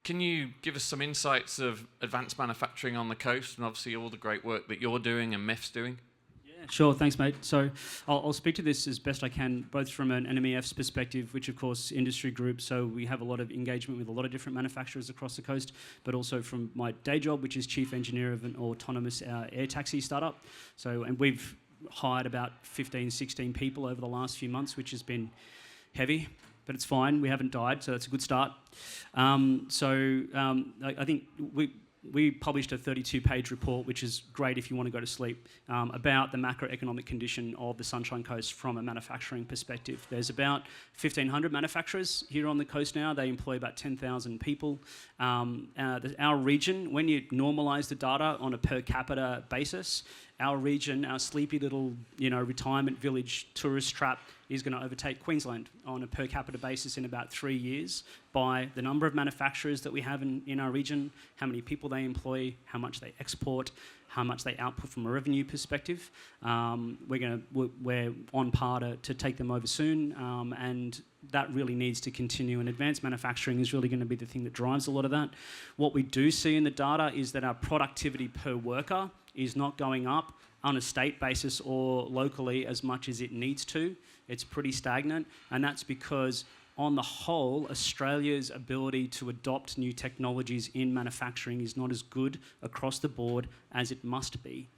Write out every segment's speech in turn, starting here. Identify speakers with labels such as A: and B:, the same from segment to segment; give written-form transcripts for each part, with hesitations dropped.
A: Can you give us some insights of advanced manufacturing on the coast and obviously all the great work that you're doing and MIF's doing?
B: Yeah, sure, thanks, mate. So I'll speak to this as best I can, both from an MEF's perspective, which of course industry group, so we have a lot of engagement with a lot of different manufacturers across the coast, but also from my day job, which is chief engineer of an autonomous air taxi startup. And we've hired about 15, 16 people over the last few months, which has been heavy, but it's fine. We haven't died, so that's a good start. I think we published a 32-page report, which is great if you want to go to sleep, about the macroeconomic condition of the Sunshine Coast from a manufacturing perspective. There's about 1,500 manufacturers here on the coast now. They employ about 10,000 people. Our region, when you normalise the data on a per capita basis, our region, our sleepy little, retirement village tourist trap is going to overtake Queensland on a per capita basis in about 3 years by the number of manufacturers that we have in our region, how many people they employ, how much they export, how much they output from a revenue perspective. We're on par to take them over soon, and that really needs to continue, and advanced manufacturing is really going to be the thing that drives a lot of that. What we do see in the data is that our productivity per worker is not going up on a state basis or locally as much as it needs to. It's pretty stagnant, and that's because on the whole, Australia's ability to adopt new technologies in manufacturing is not as good across the board as it must be.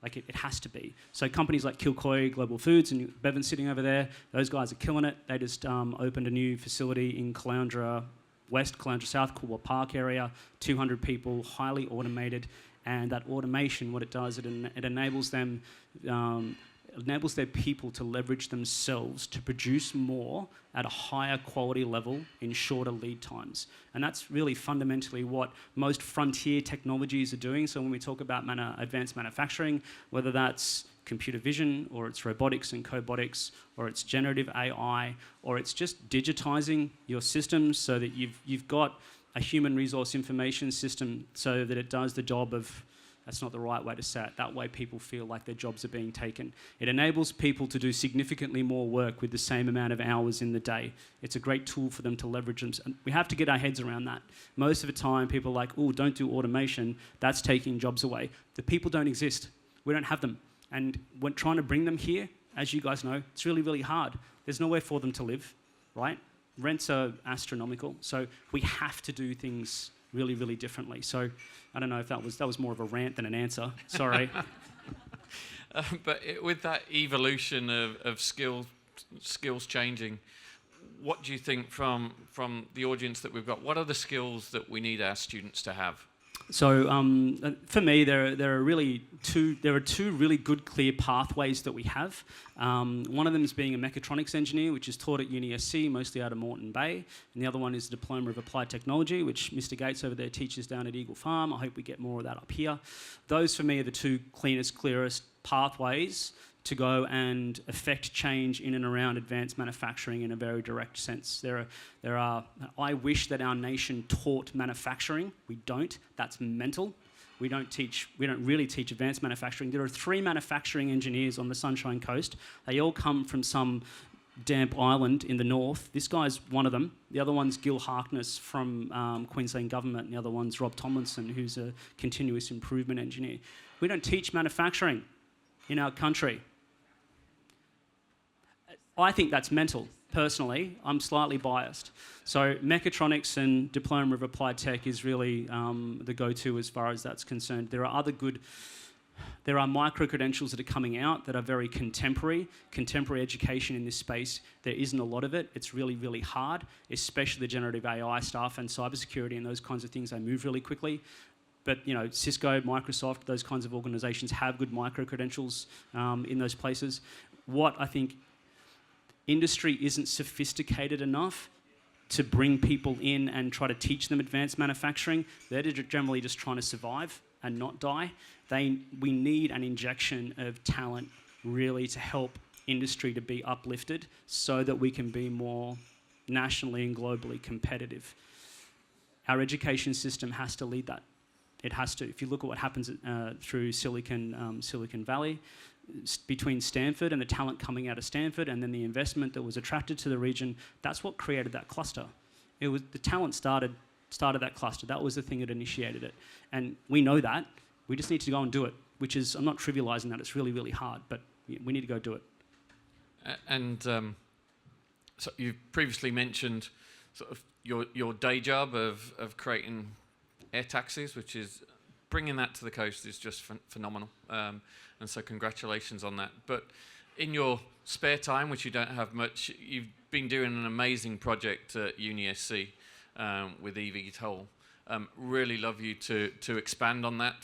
B: Like it has to be. So companies like Kilcoy Global Foods, and Bevan's sitting over there, those guys are killing it. They just opened a new facility in Caloundra West, Caloundra South, Coolwa Park area, 200 people, highly automated. And that automation, what it does, it enables them, enables their people to leverage themselves to produce more at a higher quality level in shorter lead times. And that's really fundamentally what most frontier technologies are doing. So when we talk about advanced manufacturing, whether that's computer vision, or it's robotics and cobotics, or it's generative AI, or it's just digitizing your systems so that you've got a human resource information system so that it does the job of, that's not the right way to say it, that way people feel like their jobs are being taken. It enables people to do significantly more work with the same amount of hours in the day. It's a great tool for them to leverage them. And we have to get our heads around that. Most of the time people are like, oh, don't do automation, that's taking jobs away. The people don't exist. We don't have them. And when trying to bring them here, as you guys know, it's really, really hard. There's nowhere for them to live, right? Rents are astronomical, so we have to do things really, really differently. So I don't know if that was more of a rant than an answer. Sorry.
A: But with that evolution of skills changing, what do you think from the audience that we've got? What are the skills that we need our students to have?
B: So for me, there are two really good, clear pathways that we have. One of them is being a mechatronics engineer, which is taught at UniSC, mostly out of Moreton Bay. And the other one is the Diploma of Applied Technology, which Mr. Gates over there teaches down at Eagle Farm. I hope we get more of that up here. Those, for me, are the two clearest pathways to go and affect change in and around advanced manufacturing in a very direct sense. I wish that our nation taught manufacturing. We don't. That's mental. We don't really teach advanced manufacturing. There are 3 manufacturing engineers on the Sunshine Coast. They all come from some damp island in the north. This guy's one of them. The other one's Gil Harkness from Queensland Government, and the other one's Rob Tomlinson, who's a continuous improvement engineer. We don't teach manufacturing in our country. I think that's mental, personally. I'm slightly biased. So mechatronics and Diploma of Applied Tech is really the go-to as far as that's concerned. There are micro-credentials that are coming out that are very contemporary education in this space. There isn't a lot of it. It's really, really hard, especially the generative AI stuff and cybersecurity and those kinds of things. They move really quickly. But, Cisco, Microsoft, those kinds of organizations have good micro-credentials in those places. What I think industry isn't sophisticated enough to bring people in and try to teach them advanced manufacturing. They're generally just trying to survive and not die. We need an injection of talent really to help industry to be uplifted so that we can be more nationally and globally competitive. Our education system has to lead that. It has to. If you look at what happens through Silicon Valley, between Stanford and the talent coming out of Stanford and then the investment that was attracted to the region, that's what created that cluster. The talent started started that cluster. That was the thing that initiated it. And we know that. We just need to go and do it, which is, I'm not trivializing that. It's really, really hard, but we need to go do it.
A: And so you previously mentioned sort of your day job of creating air taxis, which is bringing that to the coast is just phenomenal. And so congratulations on that. But in your spare time, which you don't have much, you've been doing an amazing project at UniSC with eVTOL. Really love you to expand on that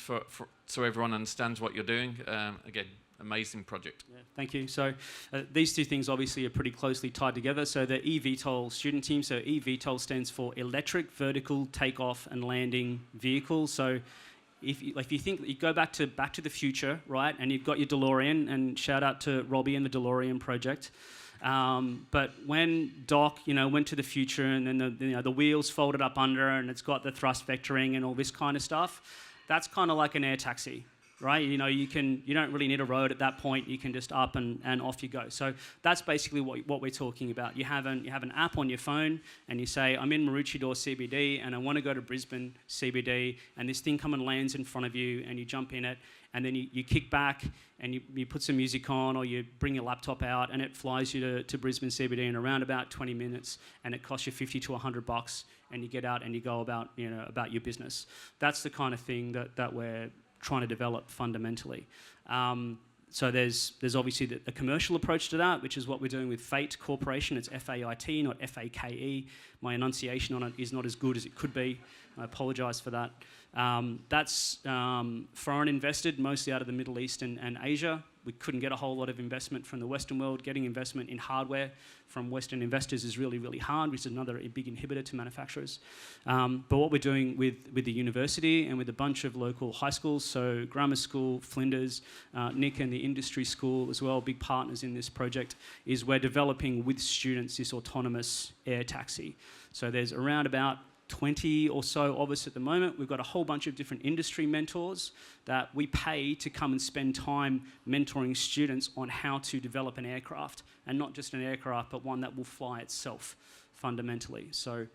A: so everyone understands what you're doing. Again, amazing project.
B: Yeah, thank you. So these two things obviously are pretty closely tied together. So the eVTOL student team, so eVTOL stands for Electric Vertical Takeoff and Landing Vehicle. So if you think, you go back to the Future, right, and you've got your DeLorean, and shout out to Robbie and the DeLorean project. But when Doc, went to the future, and then the wheels folded up under, and it's got the thrust vectoring and all this kind of stuff, that's kind of like an air taxi, right? You don't really need a road at that point. You can just up and off you go. So that's basically what we're talking about. You have an app on your phone, and you say, I'm in Maroochydore CBD, and I want to go to Brisbane CBD, and this thing comes and lands in front of you, and you jump in it, and then you kick back, and you put some music on, or you bring your laptop out, and it flies you to Brisbane CBD in around about 20 minutes, and it costs you $50 to $100, and you get out and you go about your business. That's the kind of thing that we're trying to develop fundamentally. So there's obviously the commercial approach to that, which is what we're doing with Fate Corporation. It's F-A-I-T, not F-A-K-E. My enunciation on it is not as good as it could be. I apologise for that. That's foreign invested, mostly out of the Middle East and Asia. We couldn't get a whole lot of investment from the Western world. Getting investment in hardware from Western investors is really, really hard, which is another big inhibitor to manufacturers. But what we're doing with the university and with a bunch of local high schools, so Grammar School, Flinders, Nick and the Industry School as well, big partners in this project, is we're developing with students this autonomous air taxi. So there's around about 20 or so of us at the moment. We've got a whole bunch of different industry mentors that we pay to come and spend time mentoring students on how to develop an aircraft, and not just an aircraft, but one that will fly itself fundamentally. So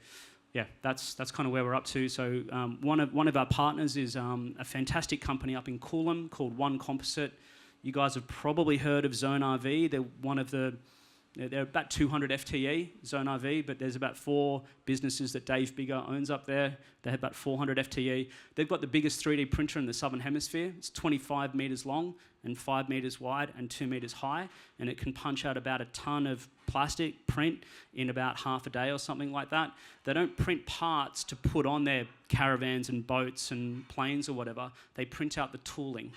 B: yeah, that's kind of where we're up to. So one of our partners is a fantastic company up in Coolum called One Composite. You guys have probably heard of Zone RV. They're about 200 FTE, Zone RV, but there's about 4 businesses that Dave Bigger owns up there. They have about 400 FTE. They've got the biggest 3D printer in the Southern Hemisphere. It's 25 metres long and 5 metres wide and 2 metres high, and it can punch out about a tonne of plastic print in about half a day or something like that. They don't print parts to put on their caravans and boats and planes or whatever. They print out the tooling.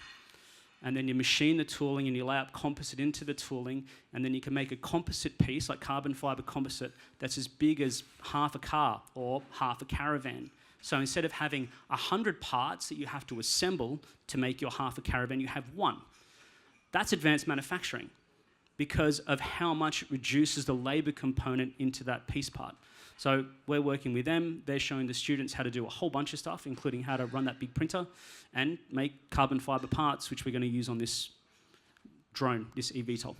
B: And then you machine the tooling and you lay up composite into the tooling, and then you can make a composite piece, like carbon fibre composite, that's as big as half a car or half a caravan. So instead of having 100 parts that you have to assemble to make your half a caravan, you have 1. That's advanced manufacturing because of how much it reduces the labour component into that piece part. So we're working with them. They're showing the students how to do a whole bunch of stuff, including how to run that big printer and make carbon fibre parts, which we're going to use on this drone, this eVTOL.